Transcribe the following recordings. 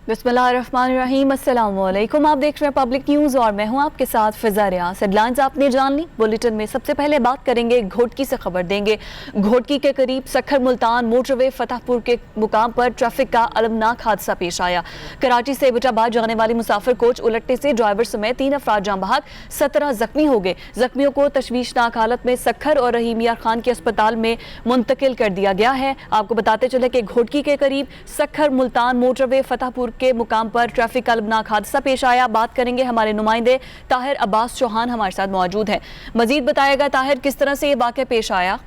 बिस्मिल्लाहिर्रहमानिर्रहीम, अस्सलाम वालेकुम। आप देख रहे हैं पब्लिक न्यूज़ और मैं हूं आपके साथ फिजा रियाज। हेडलाइंस आपने जान ली। बुलेटिन में सबसे पहले बात करेंगे घोटकी से खबर देंगे। घोटकी के करीब सखर मुल्तान मोटरवे फतेहपुर के मुकाम पर ट्रैफिक का अलमनाक हादसा पेश आया। कराची से एबटाबाद जाने वाली मुसाफिर कोच उलटने से ड्राइवर समेत 3 अफराद जाँ बहक, 17 जख्मी हो गए। जख्मियों को तशवीशनाक हालत में सखर और रहीम यार खान के अस्पताल में मुंतकिल कर दिया गया है। आपको बताते चले कि घोटकी के करीब सखर मुल्तान मोटरवे फतेहपुर के मुकाम पर ट्रैफिक का अलमनाक हादसा पेश आया। बात करेंगे, हमारे नुमाइंदे ताहिर अब्बास चौहान हमारे साथ मौजूद हैं। मजीद बताएगा ताहिर, किस तरह से ये वाक़या पेश आया?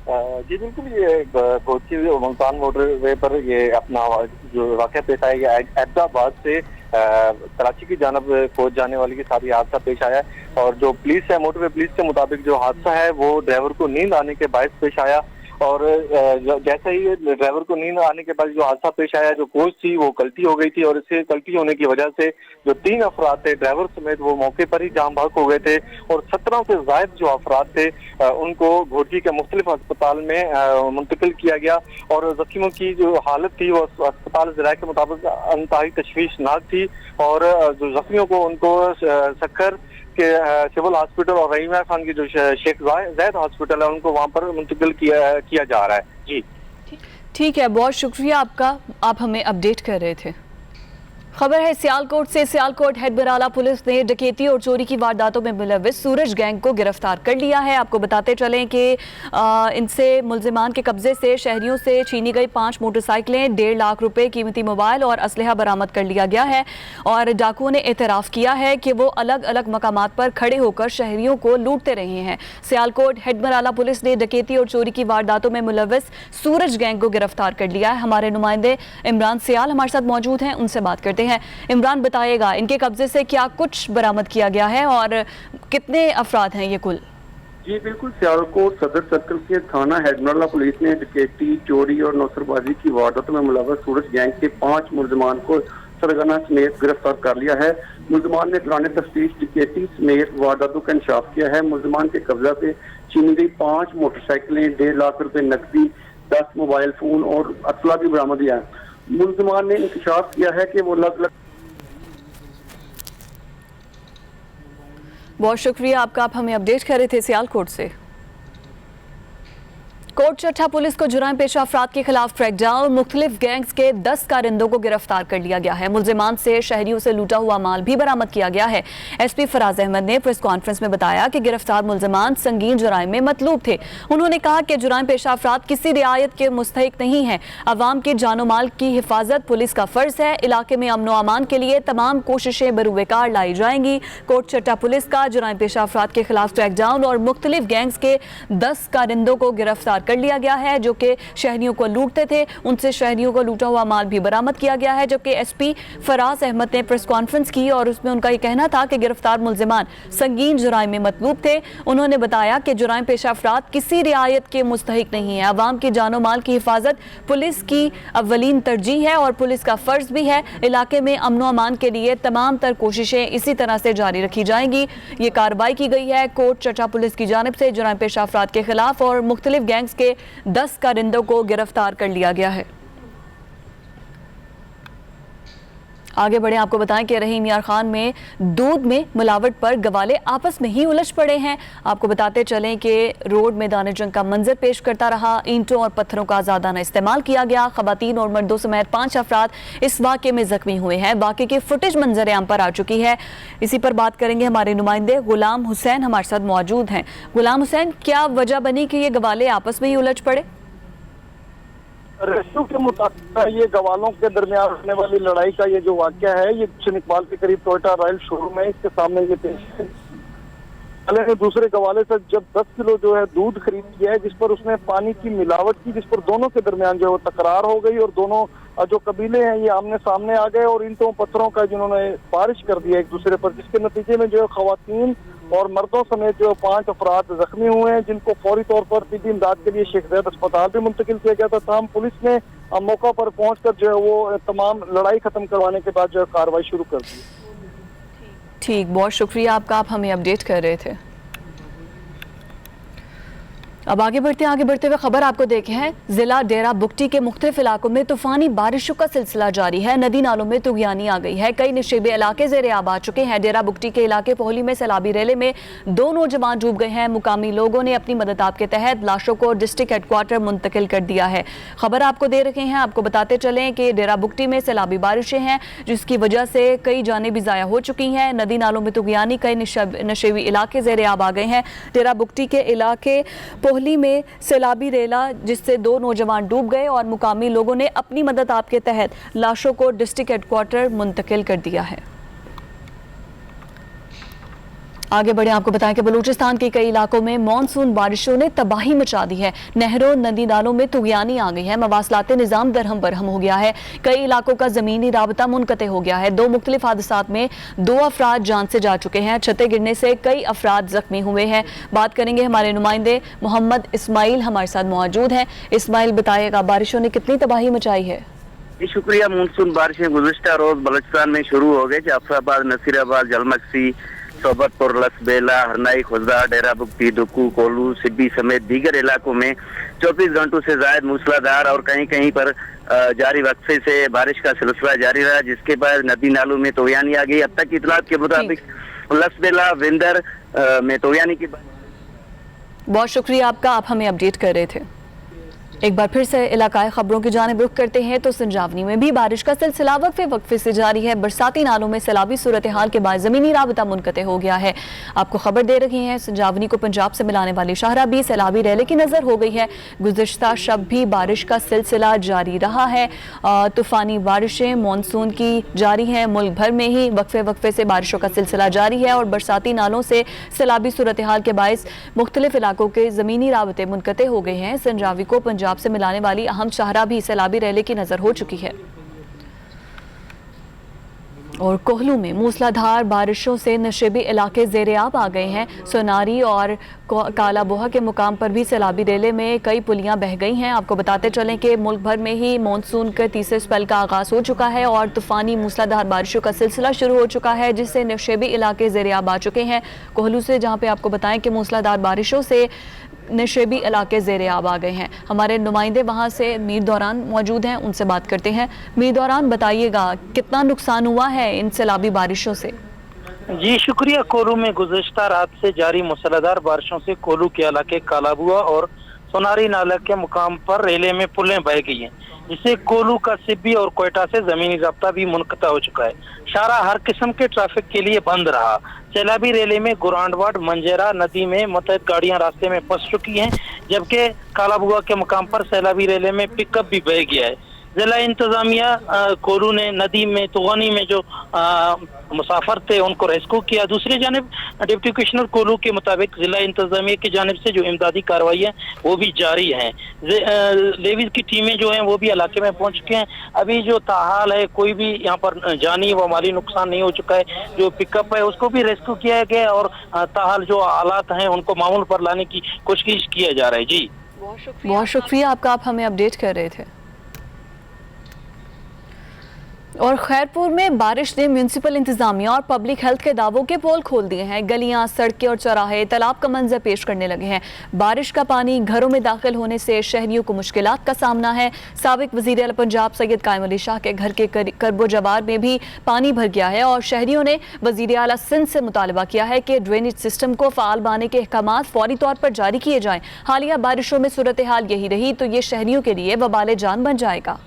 जी बिल्कुल, ये कोची मुल्तान मोटरवे पर ये अपना जो वाक़या पेश आया, एबटाबाद से कराची की जानब कोच जाने वाली के साथ ये हादसा पेश आया और जो पुलिस है, मोटरवे पुलिस के मुताबिक जो हादसा है वो ड्राइवर को नींद आने के बायस पेश आया और जैसे ही ड्राइवर को नींद आने के बाद जो हादसा पेश आया, जो कोच थी वो कल्टी हो गई थी और इसे कल्टी होने की वजह से जो 3 अफराद थे ड्राइवर समेत वो मौके पर ही जाम बहक हो गए थे और 17 से ज़ायद जो अफराद थे उनको घोटकी के मुख्तलिफ अस्पताल में मुंतकिल किया गया और जख्मियों की जो हालत थी वो अस्पताल ज़राए के मुताबिक इंतहाई तशवीशनाक थी और जो जख्मियों को उनको सखर के सिविल हॉस्पिटल और रहीम यार खान की जो शेख ज़ायद हॉस्पिटल है उनको वहाँ पर मुंतकिल किया जा रहा है। जी ठीक है, बहुत शुक्रिया आपका, आप हमें अपडेट कर रहे थे। खबर है सियालकोट से। सियालकोट हेडबराला पुलिस ने डकैती और चोरी की वारदातों में मुलव्विस सूरज गैंग को गिरफ्तार कर लिया है। आपको बताते चलें कि इनसे मुलजिमान के कब्जे से शहरियों से छीनी गई 5 मोटरसाइकिलें, 1.5 लाख रुपए कीमती मोबाइल और असलहा बरामद कर लिया गया है और डाकुओं ने एतराफ़ किया है कि वो अलग अलग मकामात पर खड़े होकर शहरियों को लूटते रहे हैं। सियालकोट हेडबराला पुलिस ने डकैती और चोरी की वारदातों में मुलव्विस सूरज गैंग को गिरफ्तार कर लिया है। हमारे नुमाइंदे इमरान सियाल हमारे साथ मौजूद हैं, उनसे बात करते हैं। इमरान, बताइएगा इनके कब्जे से क्या कुछ बरामद किया गया है और कितने अफराद हैं ये कुल? जी बिल्कुल, सियालकोट सदर सर्कल के थाना हेडबराला पुलिस ने डकैती, चोरी और नौसरबाजी की वारदातों में मुलव्वस सूरज गैंग के 5 मुलजमान को सरगना समेत गिरफ्तार कर लिया है। मुलजमान ने दौरान तफ्तीश डकैती समेत वारदातों का इंकशाफ किया है। मुलजमान के कब्जा से छीनी गई 5 मोटरसाइकिलें, 1.5 लाख रुपए नकदी, 10 मोबाइल फोन और असला भी बरामद किया है। मुलजमान ने इंकशाफ किया है कि वो अलग अलग। बहुत शुक्रिया आपका, आप हमें अपडेट कर रहे थे सियालकोट से। कोट चट्टा पुलिस को जुराम पेशा अफराद के खिलाफ क्रैकडाउन, मुख्तलिफ गैंग्स के 10 कारिंदों को गिरफ्तार कर लिया गया है। मुलजिमान से शहरियों से लूटा हुआ माल भी बरामद किया गया है। SP फराज अहमद ने प्रेस कॉन्फ्रेंस में बताया कि गिरफ्तार मुलजिमान संगीन जुराइम में मतलूब थे। उन्होंने कहा कि जुराम पेशा अफराद किसी रियायत के मुस्तहिक नहीं है। अवाम के जानो माल की हिफाजत पुलिस का फर्ज है। इलाके में अमन व अमान के लिए तमाम कोशिशें बरूवेकार लाई जाएंगी। कोट चट्टा पुलिस का जुराम पेशा अफराद के खिलाफ क्रैकडाउन और मुख्तलिफ गैंग्स के 10 कारिंदों को गिरफ्तार कर लिया गया है जो कि शहरियों को लूटते थे। उनसे शहरियों को लूटा हुआ माल भी बरामद किया गया है। जबकि SP फराज अहमद ने प्रेस कॉन्फ्रेंस की और उसमें उनका ये कहना था कि गिरफ्तार मुलजिमान संगीन जुराइम में मतलूब थे। उन्होंने बताया कि जुराइम पेशा अफराद किसी रियायत के मुस्तहिक नहीं है। अवाम की जानो माल की हिफाजत पुलिस की अव्वलीन तरजीह है और पुलिस का फर्ज भी है। इलाके में अमन व अमान के लिए तमाम तर कोशिशें इसी तरह से जारी रखी जाएंगी। ये कार्रवाई की गई है कोट चट्टा पुलिस की जानिब से जुराइम पेशा अफराद के खिलाफ और मुख्तलिफ गैंग्स के 10 कारिंदों को गिरफ्तार कर लिया गया है। आगे बढ़े, आपको बताएं कि रहीम यार खान में दूध में मिलावट पर गवाले आपस में ही उलझ पड़े हैं। आपको बताते चलें कि रोड मैदान जंग का मंजर पेश करता रहा। ईंटों और पत्थरों का आजादाना इस्तेमाल किया गया। खवातीन और मर्दों समेत 5 अफराद इस वाक़े में जख्मी हुए हैं। वाक़े की फुटेज मंजर आम पर आ चुकी है। इसी पर बात करेंगे, हमारे नुमाइंदे गुलाम हुसैन हमारे साथ मौजूद हैं। गुलाम हुसैन, क्या वजह बनी कि ये गवाले आपस में ही उलझ पड़े? रेशो के मुताबिक ये गवालों के दरमियान होने वाली लड़ाई का ये जो वाक़या है, ये इकबाल के करीब टोयोटा रॉयल शोरूम है, इसके सामने ये पेश है। ने दूसरे गवाले से जब 10 किलो जो है दूध खरीद किया है, जिस पर उसने पानी की मिलावट की, जिस पर दोनों के दरमियान जो है तकरार हो गई और दोनों जो कबीले हैं ये आमने सामने आ गए और ईंटों पत्थरों का जिन्होंने बारिश कर दिया एक दूसरे पर, जिसके नतीजे में जो है खवातीन और मर्दों समेत जो 5 अफराद जख्मी हुए हैं, जिनको फौरी तौर पर तिब्बी इमदाद के लिए शेख ज़ायद अस्पताल भी मुंतकिल किया गया था। तमाम पुलिस ने मौका पर पहुंचकर जो है वो तमाम लड़ाई खत्म करवाने के बाद जो है कार्रवाई शुरू कर दी। ठीक, बहुत शुक्रिया आपका, आप हमें अपडेट कर रहे थे। अब आगे बढ़ते हुए खबर आपको देखे हैं। जिला डेरा बुगटी के मुख्तलिफ इलाकों में तूफानी बारिशों का सिलसिला जारी है। नदी नालों में तुगयानी आ गई है। कई निशेबे इलाके ज़ेरे आब आ चुके हैं। डेरा बुगटी के इलाके पोहली में सैलाबी रेले में 2 नौजवान डूब गए हैं। मुकामी लोगों ने अपनी मदद के तहत लाशों को डिस्ट्रिक्ट हेडक्वार्टर मुंतकिल कर दिया है। खबर आपको दे रखे हैं। आपको बताते चलें कि डेरा बुगटी में सैलाबी बारिशें हैं, जिसकी वजह से कई जानें भी ज़ाया हो चुकी हैं। नदी नालों में तुगयानी, कई नशेबी इलाके ज़ेरे आब आ गए हैं। डेरा बुगटी के इलाके पोहली में सैलाबी रेला जिससे 2 नौजवान डूब गए और मुकामी लोगों ने अपनी मदद के तहत लाशों को डिस्ट्रिक्ट हेडक्वार्टर मुंतकिल कर दिया है। आगे बढ़े, आपको बताएं कि बलूचिस्तान के कई इलाकों में मानसून बारिशों ने तबाही मचा दी है। नहरों नदी नालों में तुगयानी आ गई है। मवासलाती निज़ाम दरहम बरहम हो गया है। कई इलाकों का ज़मीनी राबता मुनक़ते हो गया है। 2 मुख्तलिफ हादसात में 2 अफराद जान से जा चुके हैं। छतें गिरने से कई अफराद ज़ख्मी हुए हैं। बात करेंगे, हमारे नुमाइंदे मोहम्मद इस्माइल हमारे साथ मौजूद हैं। इस्माइल, बताइएगा बारिशों ने कितनी तबाही मचाई है? शुक्रिया। मानसून बारिशें गुज़िश्ता रोज बलूचिस्तान में शुरू हो गई। जाफराबाद, नसीराबाद, जलमक्सी, सोबतपुर, लसबेला, हरनाई, खुजा, डेरा बुगटी, दुक्कू, कोलू, सिब्बी समेत दीगर इलाकों में 24 घंटों से जायद मूसलाधार और कहीं कहीं पर जारी वक्फे से बारिश का सिलसिला जारी रहा, जिसके बाद नदी नालों में तोयानी आ गई। अब तक की इतलात के मुताबिक लसबेला, विंदर में तोयानी की। बहुत शुक्रिया आपका, आप हमें अपडेट कर रहे थे। एक बार फिर से इलाकाई खबरों की जानिब रुख करते हैं तो संजावनी में भी बारिश का सिलसिला वक्फे से जारी है। बरसाती नालों में सैलाबी सूरत हाल के बाद ज़मीनी राबता मुनक़ते हो गया है। आपको खबर दे रही हैं, संजावनी को पंजाब से मिलाने वाली शाहरा भी सैलाबी रेले की नज़र हो गई है। गुज़िश्ता शब भी बारिश का सिलसिला जारी रहा है। तूफ़ानी बारिशें मानसून की जारी हैं। मुल्क भर में ही वक्फे से बारिशों का सिलसिला जारी है और बरसाती नालों से सैलाबी सूरत हाल के बायस मुख्तलिफ इलाकों के ज़मीनी राबते मुनक़ते हो गए हैं। संजावी को पंजाब से मिलाने वाली अहम शाहरा भी सैलाबी रेले की नजर हो चुकी है। और कोहलू में मूसलाधार बारिशों से नशेबी इलाके ज़ेरे आब आ गए हैं। सोनारी और काला बोहा के मुकाम पर भी सैलाबी रेले में कई पुलियां बह गई हैं। आपको बताते चलें कि मुल्क भर में ही मानसून के तीसरे स्पेल का आगाज़ हो चुका है और तूफ़ानी मूसलाधार बारिशों का सिलसिला शुरू हो चुका है, जिससे नशेबी इलाके ज़ेरे आब आ चुके हैं। कोहलू से जहाँ पे आपको बताएं कि मूसलाधार बारिशों से नशेबी इलाके ज़ेरे आब आ गए हैं। हमारे नुमाइंदे वहाँ से मीर दौरान मौजूद हैं, उनसे बात करते हैं। मीर दौरान, बताइएगा कितना नुकसान हुआ है इन सैलाबी बारिशों से? जी शुक्रिया। कोलू में गुज़िश्ता रात से जारी मूसलाधार बारिशों से कोलू के इलाके कालाबुआ और सोनारी नाला के मुकाम पर रेले में पुलें बह गई हैं, जिससे कोलू का सिब्बी और कोयटा से जमीनी रब्ता भी मुनक़ता हो चुका है। शाहरा हर किस्म के ट्रैफिक के लिए बंद रहा। सैलाबी रेले में गुरांडवाड मंजेरा नदी में मुतअद्दिद गाड़ियां रास्ते में फंस चुकी हैं, जबकि कालाबुआ के मुकाम पर सैलाबी रेले में पिकअप भी बह गया है। जिला इंतजामिया कोलू ने नदी में तूफानी में जो मुसाफिर थे उनको रेस्क्यू किया। दूसरी जानिब डिप्टी कमिश्नर कोलू के मुताबिक जिला इंतजामिया की जानिब से जो इमदादी कार्रवाई है वो भी जारी है। लेविस की टीमें जो हैं वो भी इलाके में पहुंच चुके हैं। अभी जो ताहाल है कोई भी यहाँ पर जानी व माली नुकसान नहीं हो चुका है। जो पिकअप है उसको भी रेस्क्यू किया गया और ताहाल जो हालात हैं उनको मामूल पर लाने की कोशिश किया जा रहा है। जी बहुत शुक्रिया आपका, आप हमें अपडेट कर रहे थे। और खैरपुर में बारिश ने म्यूनसिपल इंतजामिया और पब्लिक हेल्थ के दावों के पोल खोल दिए हैं। गलियां, सड़कें और चौराहे तालाब का मंजर पेश करने लगे हैं। बारिश का पानी घरों में दाखिल होने से शहरियों को मुश्किलात का सामना है। साबिक वज़ीर आला पंजाब सैयद कायम अली शाह के घर के करबो जवार में भी पानी भर गया है और शहरियों ने वज़ीर आला सिंध से मुतालबा किया है कि ड्रेनेज सिस्टम को फ़ाल बनाने के अहकामात फौरी तौर पर जारी किए जाएँ। हालिया बारिशों में सूरत हाल यही रही तो ये शहरियों के लिए वबाल जान बन जाएगा।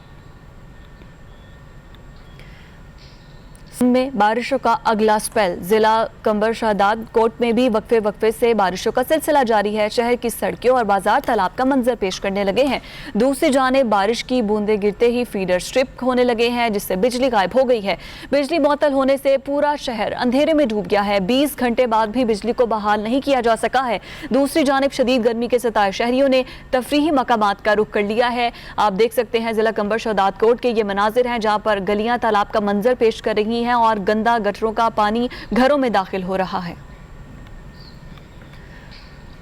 में बारिशों का अगला स्पेल, जिला कंबर शहदाद कोट में भी वक्फे से बारिशों का सिलसिला जारी है। शहर की सड़कें और बाजार तालाब का मंजर पेश करने लगे हैं। दूसरी जानिब बारिश की बूंदें गिरते ही फीडर स्ट्रिप होने लगे हैं, जिससे बिजली गायब हो गई है। बिजली मुअत्तल होने से पूरा शहर अंधेरे में डूब गया है। 20 घंटे बाद भी बिजली को बहाल नहीं किया जा सका है। दूसरी जानिब शदीद गर्मी के सताए शहरियों ने तफरीही मकामात का रुख कर लिया है। आप देख सकते हैं जिला कंबर शहदाद कोट के ये मनाजिर हैं, जहाँ पर गलियां तालाब का मंजर पेश कर रही हैं और गंदा गटरों का पानी घरों में दाखिल हो रहा है।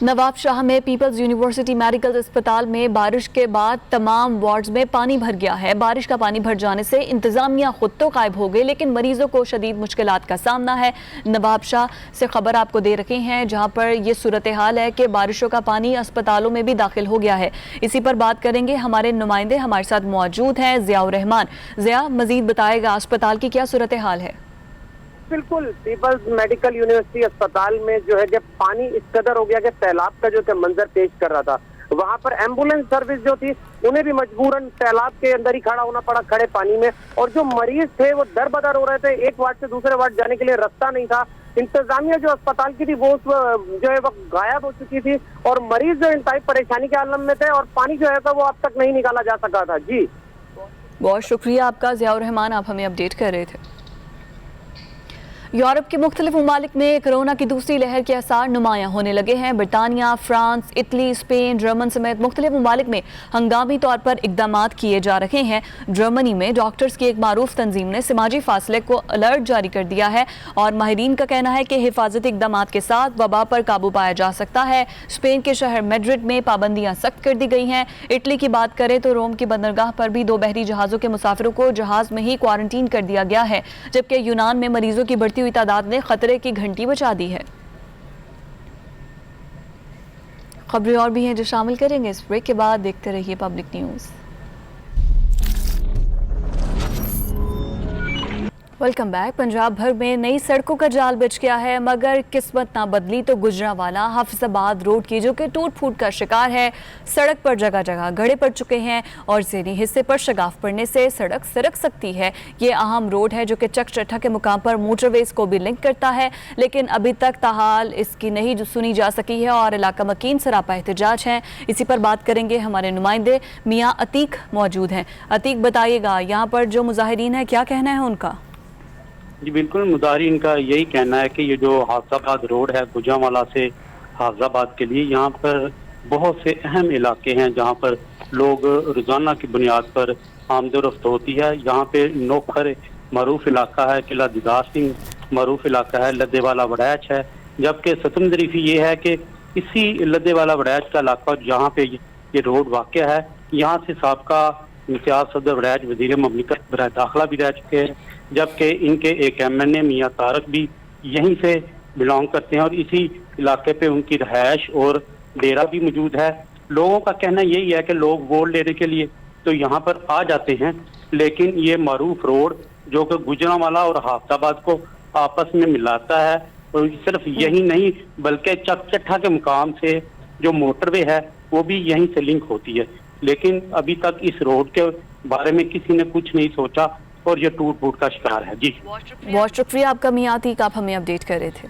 नवाब शाह में पीपल्स यूनिवर्सिटी मेडिकल अस्पताल में बारिश के बाद तमाम वार्ड्स में पानी भर गया है। बारिश का पानी भर जाने से इंतजामिया खुद तो गायब हो गई, लेकिन मरीजों को शदीद मुश्किलात का सामना है। नवाब शाह से खबर आपको दे रखे हैं, जहां पर ये सूरत हाल है कि बारिशों का पानी अस्पतालों में भी दाखिल हो गया है। इसी पर बात करेंगे, हमारे नुमाइंदे हमारे साथ मौजूद हैं। ज़ियाउर रहमान, ज़िया मजीद बताएगा अस्पताल की क्या सूरत हाल है? बिल्कुल, पीपल्स मेडिकल यूनिवर्सिटी अस्पताल में जो है जब पानी इस कदर हो गया कि सैलाब का जो मंजर पेश कर रहा था, वहां पर एम्बुलेंस सर्विस जो थी उन्हें भी मजबूरन सैलाब के अंदर ही खड़ा होना पड़ा, खड़े पानी में। और जो मरीज थे वो दर बदर हो रहे थे, एक वार्ड से दूसरे वार्ड जाने के लिए रास्ता नहीं था। इंतजामिया जो अस्पताल की थी वो जो है वो गायब हो चुकी थी और मरीज जो इंतहाई परेशानी के आलम में थे और पानी जो है वो अब तक नहीं निकाला जा सका था। जी बहुत शुक्रिया आपका ज़ियाउर रहमान, आप हमें अपडेट कर रहे थे। यूरोप के मुख्तलिफ ममालिक में कोरोना की दूसरी लहर के आसार नुमायां होने लगे हैं। बरतानिया, फ्रांस, इटली, स्पेन, जर्मन समेत मुख्तलिफ ममालिक में हंगामी तौर पर इकदामात किए जा रहे हैं। जर्मनी में डॉक्टर्स की एक मारूफ तंजीम ने समाजी फासले को अलर्ट जारी कर दिया है और माहिरीन का कहना है कि हिफाजती इकदामात के साथ वबा पर काबू पाया जा सकता है। स्पेन के शहर मैड्रिड में पाबंदियां सख्त कर दी गई हैं। इटली की बात करें तो रोम की बंदरगाह पर भी 2 बहरी जहाज़ों के मुसाफिरों को जहाज़ में ही क्वारंटीन कर दिया गया है, जबकि यूनान में मरीजों की बढ़ती हुई तादाद ने खतरे की घंटी बजा दी है। खबरें और भी हैं जो शामिल करेंगे इस ब्रेक के बाद। देखते रहिए public news. Welcome back. Punjab भर में नई सड़कों का जाल बिछ गया है, मगर किस्मत ना बदली तो गुजरांवाला हाफिजाबाद रोड की, जो कि टूट फूट का शिकार है। सड़क पर जगह जगह गड्ढे पड़ चुके हैं और ज़ेनी हिस्से पर शगाफ पड़ने से सड़क सरक सकती है। ये अहम रोड है जो कि चक चट्ठा के मुकाम पर मोटरवेज को भी लिंक करता है, लेकिन अभी तक ताहाल इसकी नहीं सुनी जा सकी है और इलाका मकीन सरापा एहतजाज है। इसी पर बात करेंगे, हमारे नुमाइंदे मियाँ अतीक मौजूद हैं। अतीक बताइएगा, यहाँ पर जो मुजाहिरीन है क्या कहना है उनका? जी बिल्कुल, मुजाहिरीन का यही कहना है कि ये जो हाफिजाबाद रोड है गुजरांवाला से हाफिजाबाद के लिए, यहाँ पर बहुत से अहम इलाके हैं जहाँ पर लोग रोज़ाना की बुनियाद पर आमदोरफ्त होती है। यहाँ पे नौखर मरूफ इलाका है, किला दीदार सिंह मरूफ इलाका है, लद्देवाला वड़ैच है, जबकि सतम ज़रीफ़ी ये है कि इसी लद्देवाला वड़ैच का इलाका जहाँ पे ये रोड वाक़ है, यहाँ से साबका इम्तियाज सदर वड़ैच वज़ीर ममलिकत बराए दाखिला भी रह चुके हैं, जबकि इनके एक MNA मियाँ तारक भी यहीं से बिलोंग करते हैं और इसी इलाके पे उनकी रहायश और डेरा भी मौजूद है। लोगों का कहना यही है कि लोग वोट लेने के लिए तो यहाँ पर आ जाते हैं, लेकिन ये मारूफ रोड जो कि गुजरांवाला और हाफिजाबाद को आपस में मिलाता है, और सिर्फ यही नहीं बल्कि चक चट्ठा के मुकाम से जो मोटरवे है वो भी यहीं से लिंक होती है। लेकिन अभी तक इस रोड के बारे में किसी ने कुछ नहीं सोचा और ये टूट फूट का शिकार है। जी बहुत शुक्रिया आपका मियाँ अतीक, आप हमें अपडेट कर रहे थे।